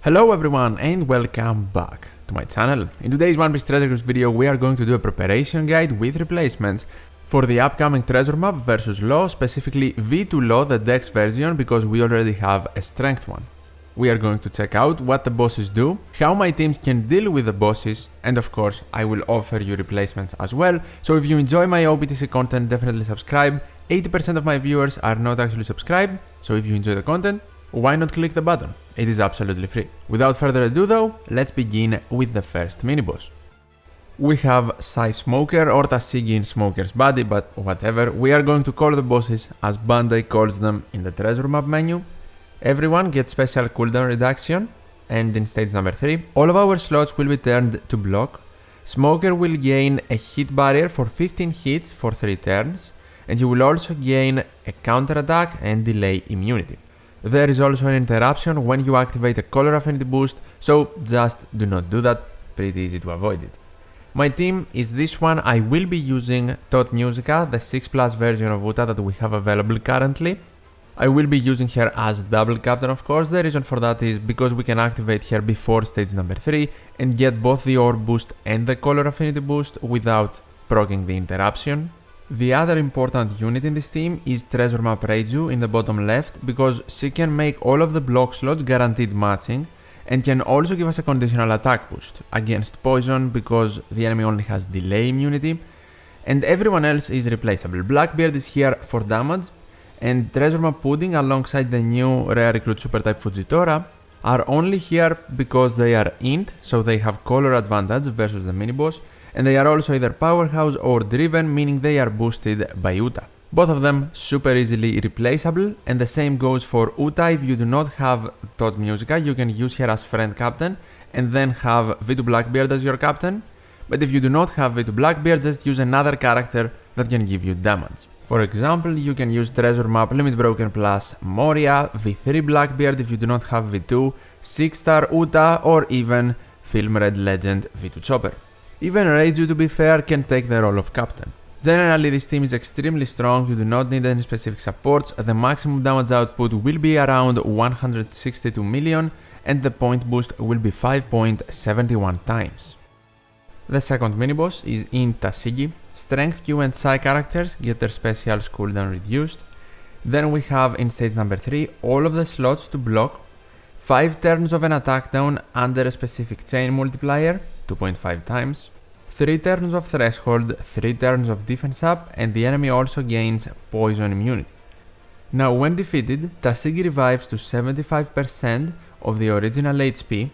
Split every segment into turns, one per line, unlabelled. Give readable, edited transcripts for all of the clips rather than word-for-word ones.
Hello everyone and welcome back to my channel. In today's One Piece Treasure Cruise video we are going to do a preparation guide with replacements for the upcoming treasure map versus Law, specifically V2 Law, the Dex version, because we already have a strength one. We are going to check out what the bosses do, how my teams can deal with the bosses, and of course I will offer you replacements as well. So if you enjoy my OPTC content, definitely subscribe. 80% of my viewers are not actually subscribed, so if you enjoy the content, why not click the button? It is absolutely free. Without further ado though, let's begin with the first mini-boss. We have Sai Smoker or Tashigi in Smoker's body, but whatever, we are going to call the bosses as Bandai calls them in the treasure map menu. Everyone gets special cooldown reduction, and in stage number 3, all of our slots will be turned to block. Smoker will gain a hit barrier for 15 hits for 3 turns, and he will also gain a counter attack and delay immunity. There is also an interruption when you activate a color affinity boost, so just do not do that, pretty easy to avoid it. My team is this one. I will be using Tot Musica, the 6+ version of Uta that we have available currently. I will be using her as double captain, of course. The reason for that is because we can activate her before stage number 3 and get both the orb boost and the color affinity boost without proccing the interruption. The other important unit in this team is Treasure Map Reiju in the bottom left, because she can make all of the block slots guaranteed matching and can also give us a conditional attack boost against poison because the enemy only has delay immunity, and everyone else is replaceable. Blackbeard is here for damage, and Treasure Map Pudding alongside the new rare recruit super type Fujitora are only here because they are int, so they have color advantage versus the mini boss. And they are also either powerhouse or driven, meaning they are boosted by Uta. Both of them super easily replaceable, and the same goes for Uta. If you do not have Tot Musica, you can use her as friend captain and then have V2 Blackbeard as your captain. But if you do not have V2 Blackbeard, just use another character that can give you damage. For example, you can use Treasure Map Limit Broken plus Moria, V3 Blackbeard if you do not have V2, 6-star Uta, or even Film Red Legend V2 Chopper. Even Reiju, to be fair, can take the role of captain. Generally, this team is extremely strong, you do not need any specific supports, the maximum damage output will be around 162 million and the point boost will be 5.71 times. The second mini-boss is in Tashigi. Strength Q and Psy characters get their specials cooldown reduced. Then we have in stage number 3 all of the slots to block, 5 turns of an attack down under a specific chain multiplier, 2.5 times, 3 turns of threshold, 3 turns of defense up, and the enemy also gains poison immunity. Now when defeated, Tashigi revives to 75% of the original HP,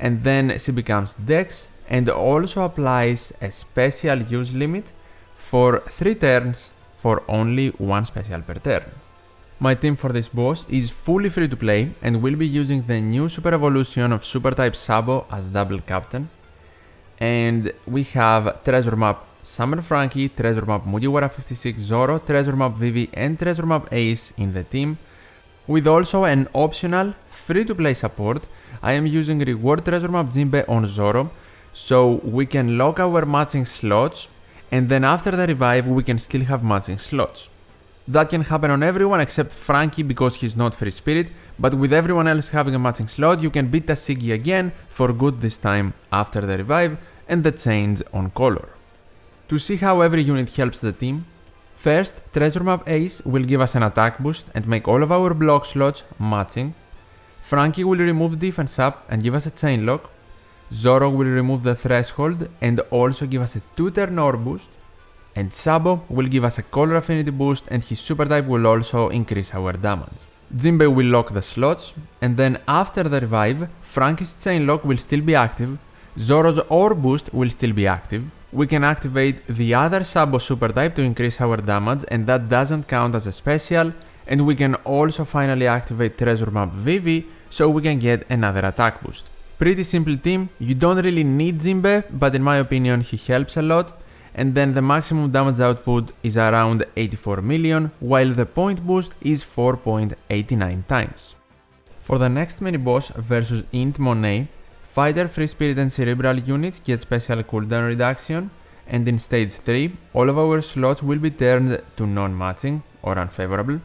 and then she becomes Dex and also applies a special use limit for 3 turns for only 1 special per turn. My team for this boss is fully free to play and will be using the new super evolution of super type Sabo as double captain. And we have Treasure Map Summer Frankie, Treasure Map Mugiwara 56 Zoro, Treasure Map Vivi and Treasure Map Ace in the team. With also an optional free to play support, I am using Reward Treasure Map Jinbe on Zoro, so we can lock our matching slots and then after the revive we can still have matching slots. That can happen on everyone except Frankie because he's not free spirit, but with everyone else having a matching slot, you can beat Tashigi again for good this time after the revive and the change on color. To see how every unit helps the team, first, Treasure Map Ace will give us an attack boost and make all of our block slots matching. Frankie will remove defense up and give us a chain lock. Zoro will remove the threshold and also give us a 2-turn orb boost. And Sabo will give us a color affinity boost and his super type will also increase our damage. Jinbe will lock the slots, and then after the revive, Frankie's chain lock will still be active, Zoro's orb boost will still be active, we can activate the other Sabo super type to increase our damage and that doesn't count as a special, and we can also finally activate Treasure Map Vivi so we can get another attack boost. Pretty simple team, you don't really need Jinbe, but in my opinion he helps a lot. And then the maximum damage output is around 84 million, while the point boost is 4.89 times. For the next mini boss versus Int Monet, Fighter, Free Spirit and Cerebral units get special cooldown reduction, and in stage 3, all of our slots will be turned to non-matching or unfavorable.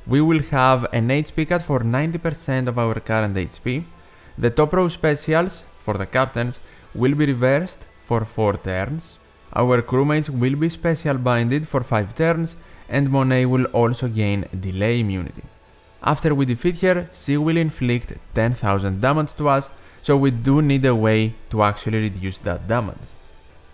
We will have an HP cut for 90% of our current HP, the top row specials for the captains will be reversed for 4 turns, our crewmates will be special binded for 5 turns, and Monet will also gain delay immunity. After we defeat her, she will inflict 10,000 damage to us, so we do need a way to actually reduce that damage.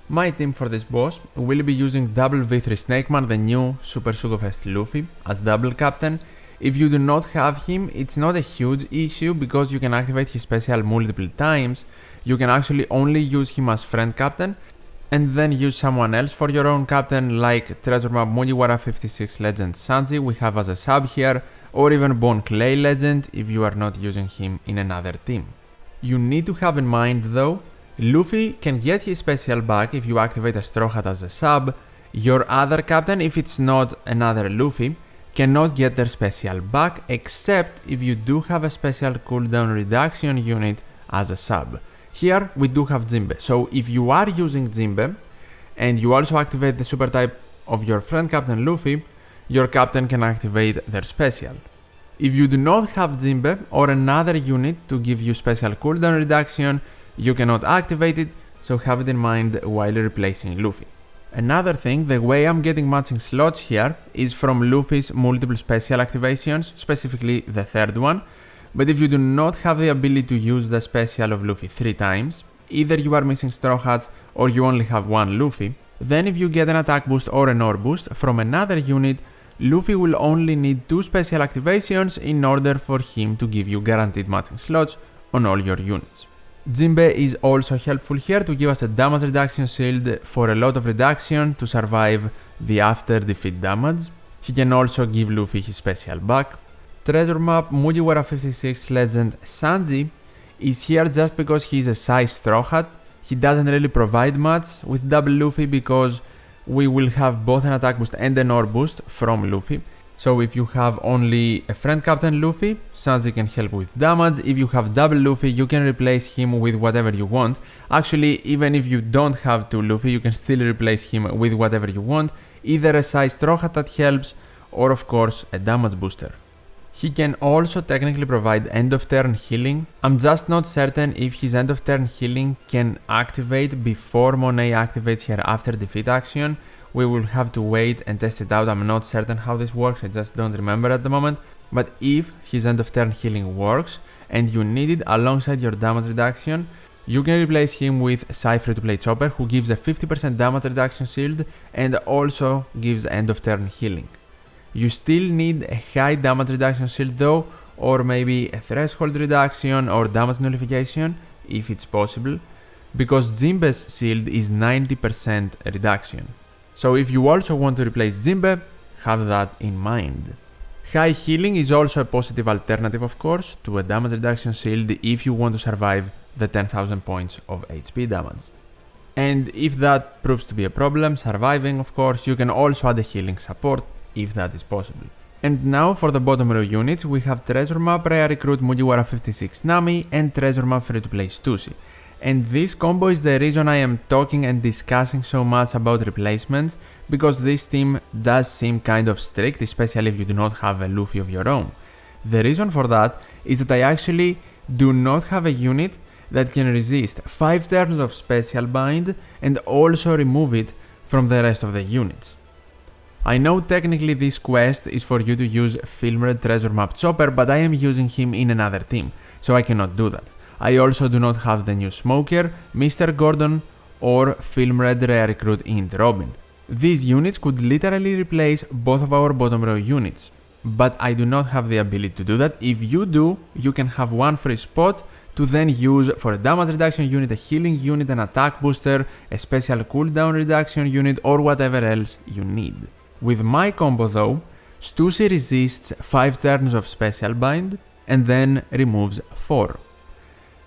My team for this boss will be using double V3 Snakeman, the new Super Sugofest Luffy, as double captain. If you do not have him, it's not a huge issue because you can activate his special multiple times. You can actually only use him as friend captain, and then use someone else for your own captain, like Treasure Map Mugiwara 56 Legend Sanji we have as a sub here, or even Bone Clay Legend if you are not using him in another team. You need to have in mind though, Luffy can get his special back if you activate a Straw Hat as a sub. Your other captain, if it's not another Luffy, cannot get their special back except if you do have a special cooldown reduction unit as a sub. Here we do have Jinbe, so if you are using Jinbe and you also activate the super type of your friend captain Luffy, your captain can activate their special. If you do not have Jinbe or another unit to give you special cooldown reduction, you cannot activate it, so have it in mind while replacing Luffy. Another thing, the way I'm getting matching slots here is from Luffy's multiple special activations, specifically the third one, but if you do not have the ability to use the special of Luffy 3 times, either you are missing Straw Hats or you only have one Luffy, then if you get an attack boost or an ore boost from another unit, Luffy will only need 2 special activations in order for him to give you guaranteed matching slots on all your units. Jinbe is also helpful here to give us a damage reduction shield for a lot of reduction to survive the after defeat damage. He can also give Luffy his special back. Treasure Map Mugiwara 56 Legend Sanji is here just because he is a size Straw Hat. He doesn't really provide much with double Luffy because we will have both an attack boost and an ore boost from Luffy. So if you have only a friend captain Luffy, Sanji can help with damage. If you have double Luffy, you can replace him with whatever you want. Actually, even if you don't have 2 Luffy, you can still replace him with whatever you want. Either a size Straw Hat that helps, or of course a damage booster. He can also technically provide end of turn healing. I'm just not certain if his end of turn healing can activate before Monet activates her after defeat action. We will have to wait and test it out. I'm not certain how this works, I just don't remember at the moment. But if his end of turn healing works and you need it alongside your damage reduction, you can replace him with Psy Free to Play Chopper, who gives a 50% damage reduction shield and also gives end of turn healing. You still need a high damage reduction shield though, or maybe a threshold reduction or damage nullification if it's possible, because Jinbe's shield is 90% reduction. So if you also want to replace Jinbe, have that in mind. High healing is also a positive alternative of course to a damage reduction shield if you want to survive the 10,000 points of HP damage. And if that proves to be a problem, surviving of course, you can also add a healing support if that is possible. And now for the bottom row units, we have Treasure Map Rare Recruit Mugiwara 56 Nami and Treasure Map Free to Play Stussy. And this combo is the reason I am talking and discussing so much about replacements, because this team does seem kind of strict, especially if you do not have a Luffy of your own. The reason for that is that I actually do not have a unit that can resist 5 turns of Special Bind and also remove it from the rest of the units. I know technically this quest is for you to use Film Red Treasure Map Chopper, but I am using him in another team, so I cannot do that. I also do not have the new Smoker, Mr. Gordon, or Film Red Rare Recruit Int Robin. These units could literally replace both of our bottom row units, but I do not have the ability to do that. If you do, you can have one free spot to then use for a damage reduction unit, a healing unit, an attack booster, a special cooldown reduction unit, or whatever else you need. With my combo though, Stussy resists 5 turns of Special Bind and then removes 4.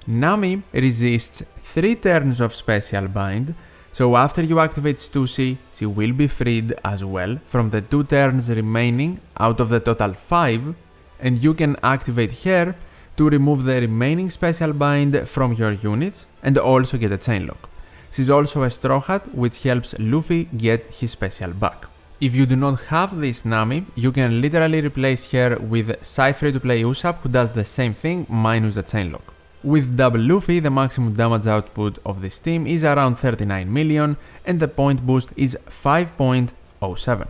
Nami resists 3 turns of Special Bind, so after you activate Stussy, she will be freed as well from the 2 turns remaining out of the total 5, and you can activate her to remove the remaining Special Bind from your units and also get a Chainlock. She's also a Straw Hat, which helps Luffy get his special back. If you do not have this Nami, you can literally replace her with Psy Free to Play Usopp, who does the same thing minus the Chainlock. With double Luffy, the maximum damage output of this team is around 39 million and the point boost is 5.07.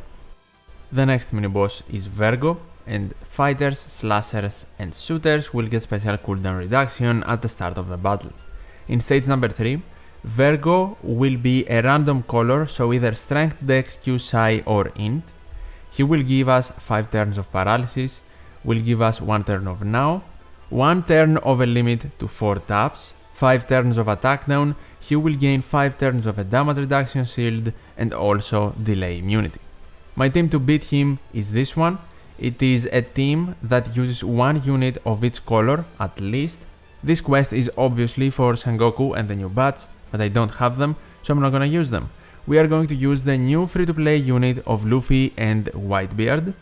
The next mini-boss is Vergo, and fighters, slashers and shooters will get special cooldown reduction at the start of the battle. In stage number 3, Vergo will be a random color, so either strength, dex, q, psi or int. He will give us 5 turns of paralysis, will give us 1 turn of now, 1 turn of a limit to 4 taps, 5 turns of attack down, he will gain 5 turns of a damage reduction shield and also delay immunity. My team to beat him is this one. It is a team that uses 1 unit of each color at least. This quest is obviously for Sengoku and the new bats, but I don't have them, so I'm not gonna use them. We are going to use the new free-to-play unit of Luffy and Whitebeard.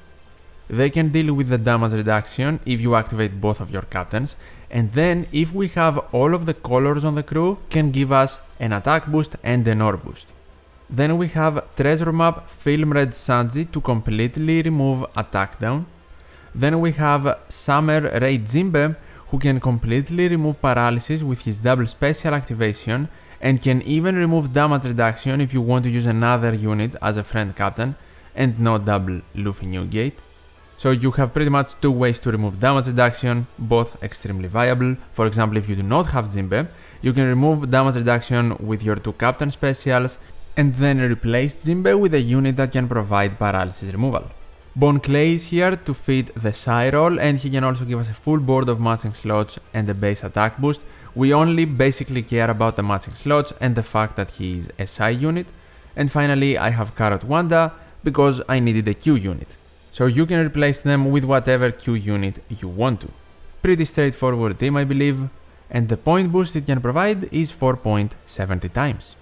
They can deal with the damage reduction if you activate both of your captains, and then if we have all of the colors on the crew, can give us an attack boost and an ore boost. Then we have Treasure Map Film Red Sanji to completely remove attack down. Then we have Summer Ray Jinbe, who can completely remove paralysis with his double special activation and can even remove damage reduction if you want to use another unit as a friend captain and no double Luffy Newgate. So you have pretty much 2 ways to remove damage reduction, both extremely viable. For example, if you do not have Jinbe, you can remove damage reduction with your 2 captain specials and then replace Jinbe with a unit that can provide paralysis removal. Bon Clay is here to feed the Psi roll, and he can also give us a full board of matching slots and a base attack boost. We only basically care about the matching slots and the fact that he is a Psi unit. And finally I have Carrot Wanda because I needed a Q unit. So you can replace them with whatever Q unit you want to. Pretty straightforward team, I believe, and the point boost it can provide is 4.70 times.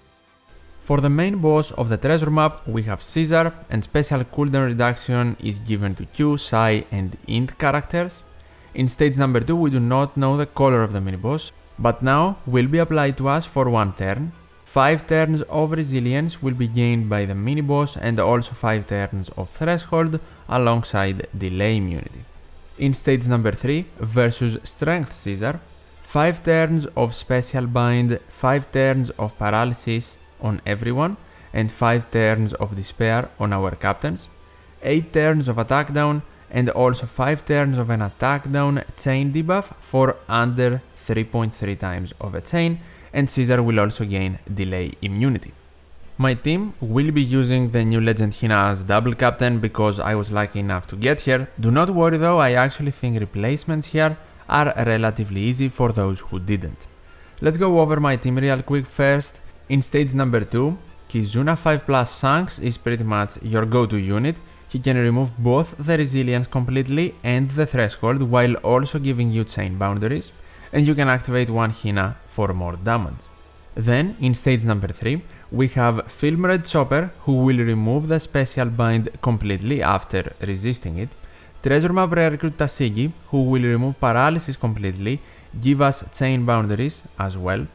For the main boss of the treasure map, we have Caesar, and special cooldown reduction is given to Q, Psi and Int characters. In stage number 2 we do not know the color of the mini-boss, but now will be applied to us for 1 turn. 5 turns of resilience will be gained by the mini-boss and also 5 turns of threshold alongside delay immunity. In stage number 3 versus Strength Caesar, 5 turns of special bind, 5 turns of paralysis on everyone and 5 turns of despair on our captains, 8 turns of attack down and also 5 turns of an attack down chain debuff for under 3.3 times of a chain, and Caesar will also gain delay immunity. My team will be using the new Legend Hina as double captain because I was lucky enough to get here. Do not worry though, I actually think replacements here are relatively easy for those who didn't. Let's go over my team real quick first. In stage number 2, Kizuna 5+ Shanks is pretty much your go-to unit. He can remove both the resilience completely and the threshold while also giving you chain boundaries, and you can activate 1 Hina for more damage. Then, in stage number 3, we have Film Red Chopper, who will remove the special bind completely after resisting it. Treasure Map Rare Recruit Tashigi, who will remove paralysis completely, give us chain boundaries as well.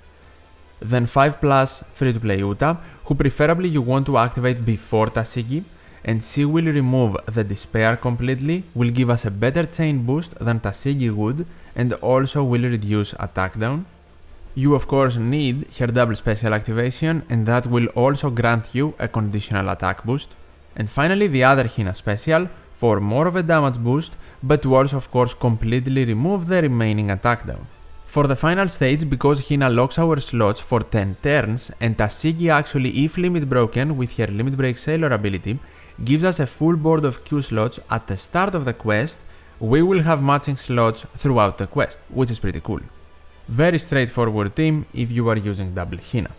Then 5+ free-to-play Uta, who preferably you want to activate before Tashigi, and she will remove the despair completely, will give us a better chain boost than Tashigi would, and also will reduce attack down. You of course need her double special activation, and that will also grant you a conditional attack boost. And finally the other Hina special, for more of a damage boost, but to also of course completely remove the remaining attack down. For the final stage, because Hina locks our slots for 10 turns, and Tashigi actually, if limit broken with her Limit Break Sailor ability, gives us a full board of Q slots at the start of the quest, we will have matching slots throughout the quest, which is pretty cool. Very straightforward team if you are using double Hina.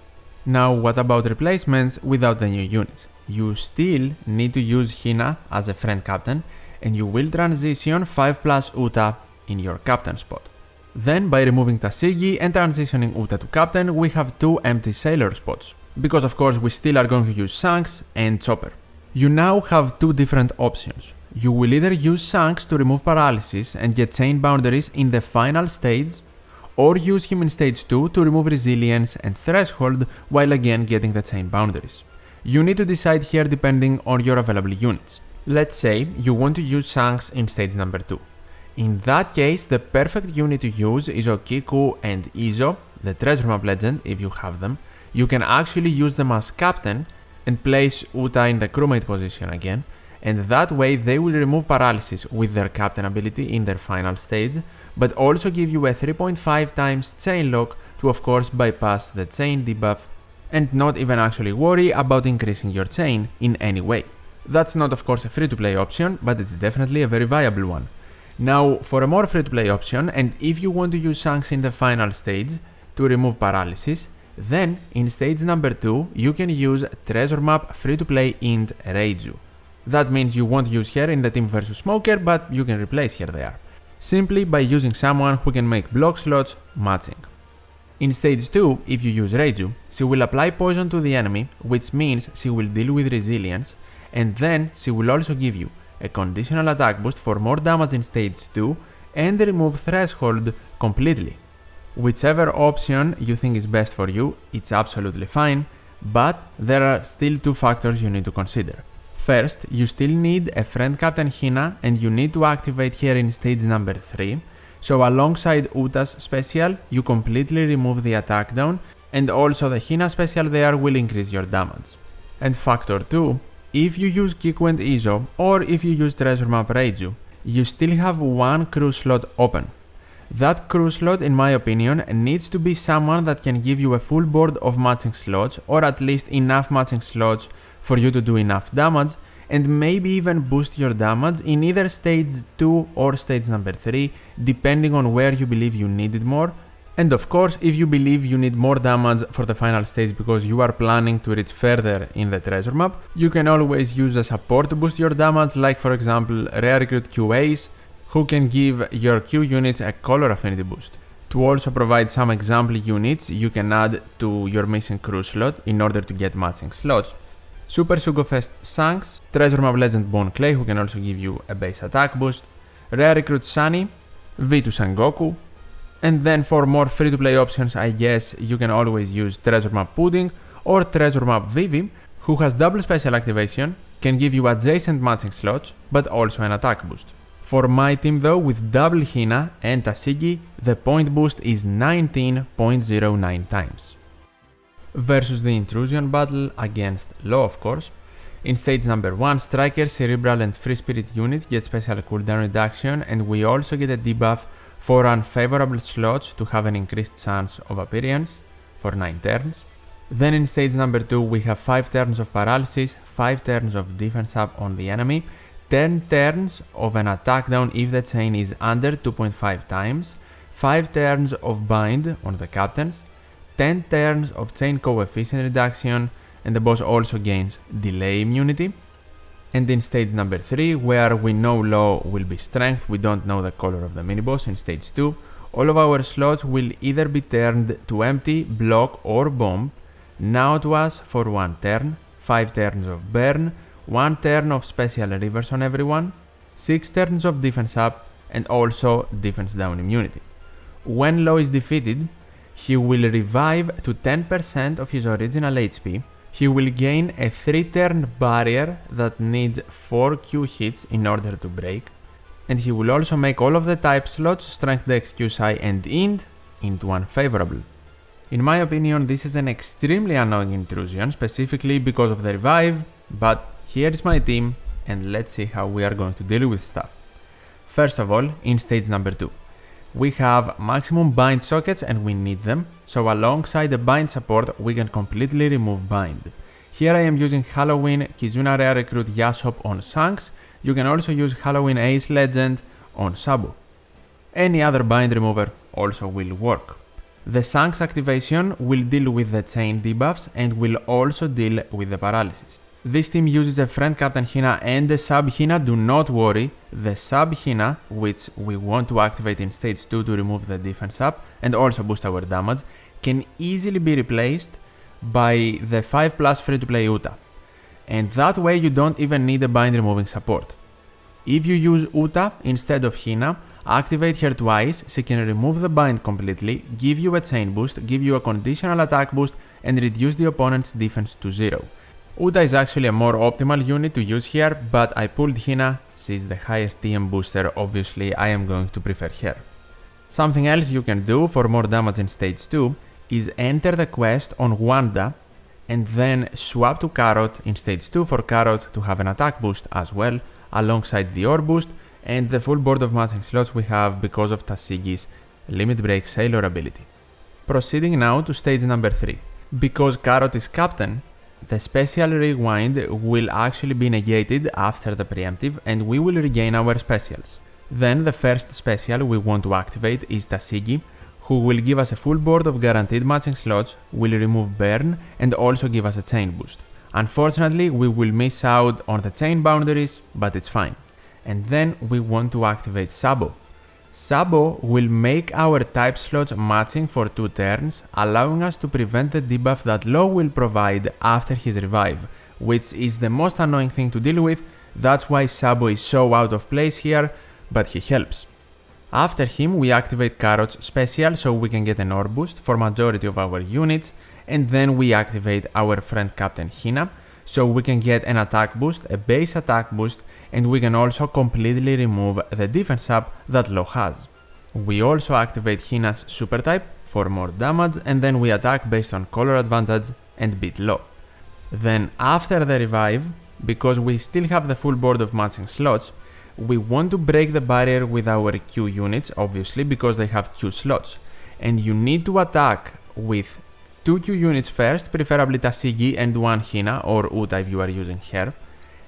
Now what about replacements without the new units? You still need to use Hina as a friend captain, and you will transition 5+ Uta in your captain spot. Then by removing Tashigi and transitioning Uta to captain, we have 2 empty sailor spots, because of course we still are going to use Shanks and Chopper. You now have 2 different options. You will either use Shanks to remove paralysis and get chain boundaries in the final stage, or use him in stage 2 to remove resilience and threshold while again getting the chain boundaries. You need to decide here depending on your available units. Let's say you want to use Shanks in stage number 2. In that case, the perfect unit to use is Okiku and Izo, the Treasure Map Legend, if you have them. You can actually use them as captain and place Uta in the crewmate position again, and that way they will remove paralysis with their captain ability in their final stage, but also give you a 3.5 times chain lock to of course bypass the chain debuff and not even actually worry about increasing your chain in any way. That's not of course a free-to-play option, but it's definitely a very viable one. Now, for a more free-to-play option, and if you want to use Shanks in the final stage to remove paralysis, then in stage number 2 you can use Treasure Map free-to-play int Reiju. That means you won't use her in the team versus Smoker, but you can replace her there, simply by using someone who can make block slots matching. In stage 2, if you use Reiju, she will apply poison to the enemy, which means she will deal with resilience, and then she will also give you a conditional attack boost for more damage in stage 2 and remove threshold completely. Whichever option you think is best for you, it's absolutely fine, but there are still two factors you need to consider. First, you still need a friend Captain Hina and you need to activate her in stage number 3, so alongside Uta's special, you completely remove the attack down, and also the Hina special there will increase your damage. And factor 2, if you use Kiku and Izo, or if you use Treasure Map Reiju, you still have one crew slot open. That crew slot, in my opinion, needs to be someone that can give you a full board of matching slots, or at least enough matching slots for you to do enough damage, and maybe even boost your damage in either stage 2 or stage number 3, depending on where you believe you need it more. And of course, if you believe you need more damage for the final stage because you are planning to reach further in the treasure map, you can always use a support to boost your damage, like for example Rare Recruit QAs, who can give your Q units a color affinity boost. To also provide some example units you can add to your missing crew slot in order to get matching slots. Super Sugofest Shanks, Treasure Map Legend Bone Clay, who can also give you a base attack boost, Rare Recruit Sunny, V2 Sengoku, and then for more free-to-play options, I guess you can always use Treasure Map Pudding or Treasure Map Vivi, who has double special activation, can give you adjacent matching slots, but also an attack boost. For my team though, with double Hina and Tashigi, the point boost is 19.09 times. Versus the Intrusion Battle against Law, of course. In stage number 1, Striker, Cerebral and Free Spirit units get special cooldown reduction, and we also get a debuff for unfavorable slots to have an increased chance of appearance for 9 turns. Then in stage number 2 we have 5 turns of paralysis, 5 turns of defense up on the enemy, 10 turns of an attack down if the chain is under 2.5 times, 5 turns of bind on the captains, 10 turns of chain coefficient reduction, and the boss also gains delay immunity. And in stage number 3, where we know Law will be strength, we don't know the color of the mini-boss. In stage 2, all of our slots will either be turned to empty, block or bomb, now to us for 1 turn, 5 turns of burn, 1 turn of special reverse on everyone, 6 turns of defense up, and also defense down immunity. When Law is defeated, he will revive to 10% of his original HP. He will gain a 3-turn barrier that needs 4 Q hits in order to break, and he will also make all of the type slots Strength, Dex, Q, Psi and Int into unfavorable. In my opinion, this is an extremely annoying intrusion, specifically because of the revive, but here's my team and let's see how we are going to deal with stuff. First of all, in stage number 2. We have maximum bind sockets and we need them, so alongside the bind support we can completely remove bind. Here I am using Halloween Kizuna Rare Recruit Yasop on Shanks. You can also use Halloween Ace Legend on Sabu. Any other bind remover also will work. The Shanks activation will deal with the chain debuffs and will also deal with the paralysis. This team uses a friend Captain Hina and a sub Hina, do not worry. The sub Hina, which we want to activate in stage 2 to remove the defense up and also boost our damage, can easily be replaced by the 5+ free-to-play Uta. And that way you don't even need a bind removing support. If you use Uta instead of Hina, activate her twice, she can remove the bind completely, give you a chain boost, give you a conditional attack boost and reduce the opponent's defense to 0. Uta is actually a more optimal unit to use here, but I pulled Hina she's the highest TM booster, obviously I am going to prefer her. Something else you can do for more damage in stage 2 is enter the quest on Wanda and then swap to Carrot in stage 2 for Carrot to have an attack boost as well, alongside the ore boost and the full board of matching slots we have because of Tashigi's Limit Break Sailor ability. Proceeding now to stage number 3. Because Carrot is captain, the special rewind will actually be negated after the preemptive and we will regain our specials. Then the first special we want to activate is Tashigi, who will give us a full board of guaranteed matching slots, will remove burn and also give us a chain boost. Unfortunately, we will miss out on the chain boundaries, but it's fine. And then we want to activate Sabo. Sabo will make our type slots matching for 2 turns, allowing us to prevent the debuff that Law will provide after his revive, which is the most annoying thing to deal with. That's why Sabo is so out of place here, but he helps. After him we activate Carrot's special so we can get an ore boost for majority of our units, and then we activate our friend Captain Hina so we can get an attack boost, a base attack boost, and we can also completely remove the defense up that Law has. We also activate Hina's super type for more damage, and then we attack based on color advantage and beat Law. Then after the revive, because we still have the full board of matching slots, we want to break the barrier with our Q units, obviously, because they have Q slots. And you need to attack with 2 Q units first, preferably Tashigi and 1 Hina or Uta if you are using her.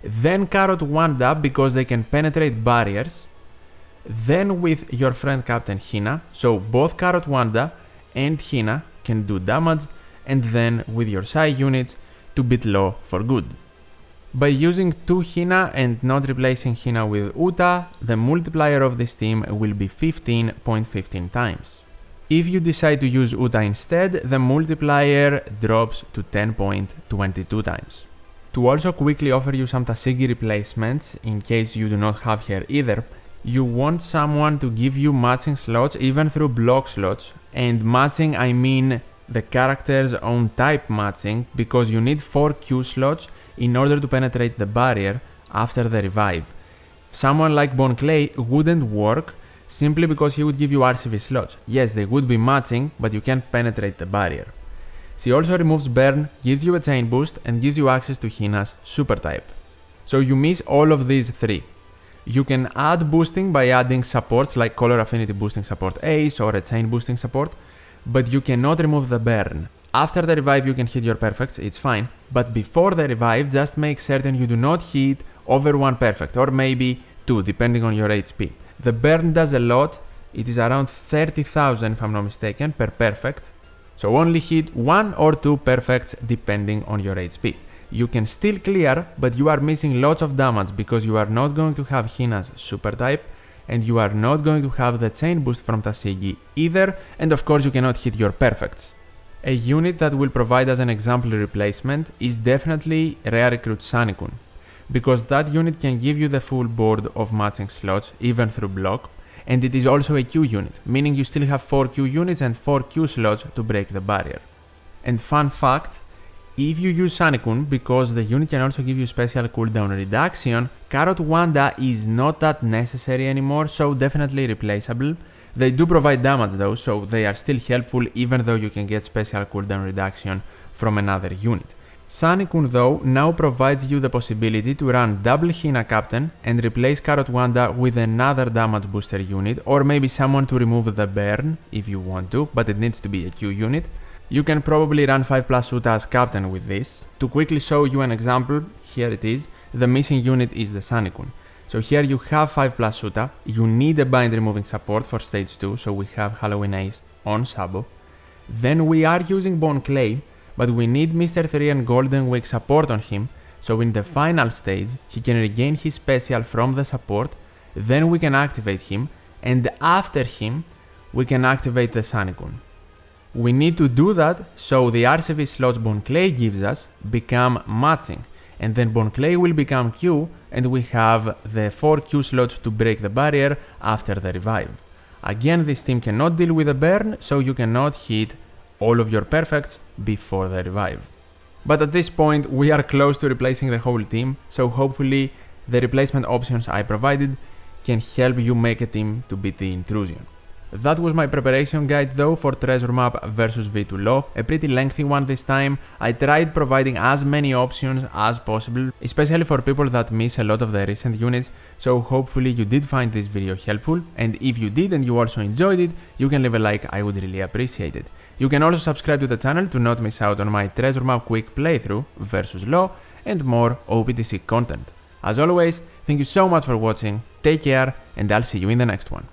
Then Carrot Wanda because they can penetrate barriers. Then with your friend Captain Hina, so both Carrot Wanda and Hina can do damage, and then with your Sai units to beat Law for good. By using 2 Hina and not replacing Hina with Uta, the multiplier of this team will be 15.15 times. If you decide to use Uta instead, the multiplier drops to 10.22 times. To also quickly offer you some Tashigi replacements, in case you do not have her either, you want someone to give you matching slots even through block slots, and matching I mean the character's own type matching, because you need 4 Q slots in order to penetrate the barrier after the revive. Someone like Bon Clay wouldn't work simply because he would give you RCV slots. Yes, they would be matching, but you can't penetrate the barrier. She also removes burn, gives you a chain boost, and gives you access to Hina's super type. So you miss all of these 3. You can add boosting by adding supports like color affinity boosting support Ace or a chain boosting support, but you cannot remove the burn. After the revive you can hit your perfects, it's fine, but before the revive just make certain you do not hit over 1 perfect, or maybe 2 depending on your HP. The burn does a lot, it is around 30,000 if I'm not mistaken per perfect, so only hit 1 or 2 perfects depending on your HP. You can still clear, but you are missing lots of damage because you are not going to have Hina's super type, and you are not going to have the chain boost from Tashigi either, and of course you cannot hit your perfects. A unit that will provide as an example replacement is definitely Rare Recruit Sanikun, because that unit can give you the full board of matching slots even through block, and it is also a Q unit, meaning you still have 4 Q units and 4 Q slots to break the barrier. And fun fact, if you use Sanikun, because the unit can also give you special cooldown reduction, Carrot Wanda is not that necessary anymore, so definitely replaceable. They do provide damage though, so they are still helpful even though you can get special cooldown reduction from another unit. Sanikun though now provides you the possibility to run double Hina Captain and replace Carrot Wanda with another damage booster unit, or maybe someone to remove the burn if you want to, but it needs to be a Q unit. You can probably run 5+ Uta as Captain with this. To quickly show you an example, here it is, the missing unit is the Sanikun. So here you have 5+ Uta, you need a bind removing support for stage 2, so we have Halloween Ace on Sabo. Then we are using Bon Clay, but we need Mr. 3 and Golden Wake support on him, so in the final stage he can regain his special from the support, then we can activate him, and after him we can activate the Sanikun. We need to do that so the RCV slots Bon Clay gives us become matching, and then Bon Clay will become Q, and we have the 4 Q slots to break the barrier after the revive. Again, this team cannot deal with a burn, so you cannot hit all of your perfects before the revive. But at this point we are close to replacing the whole team, so hopefully the replacement options I provided can help you make a team to beat the Intrusion. That was my preparation guide though for Treasure Map versus V2 Law, a pretty lengthy one this time. I tried providing as many options as possible, especially for people that miss a lot of the recent units, so hopefully you did find this video helpful, and if you did and you also enjoyed it, you can leave a like, I would really appreciate it. You can also subscribe to the channel to not miss out on my Treasure Map quick playthrough versus Law and more OPTC content. As always, thank you so much for watching, take care, and I'll see you in the next one.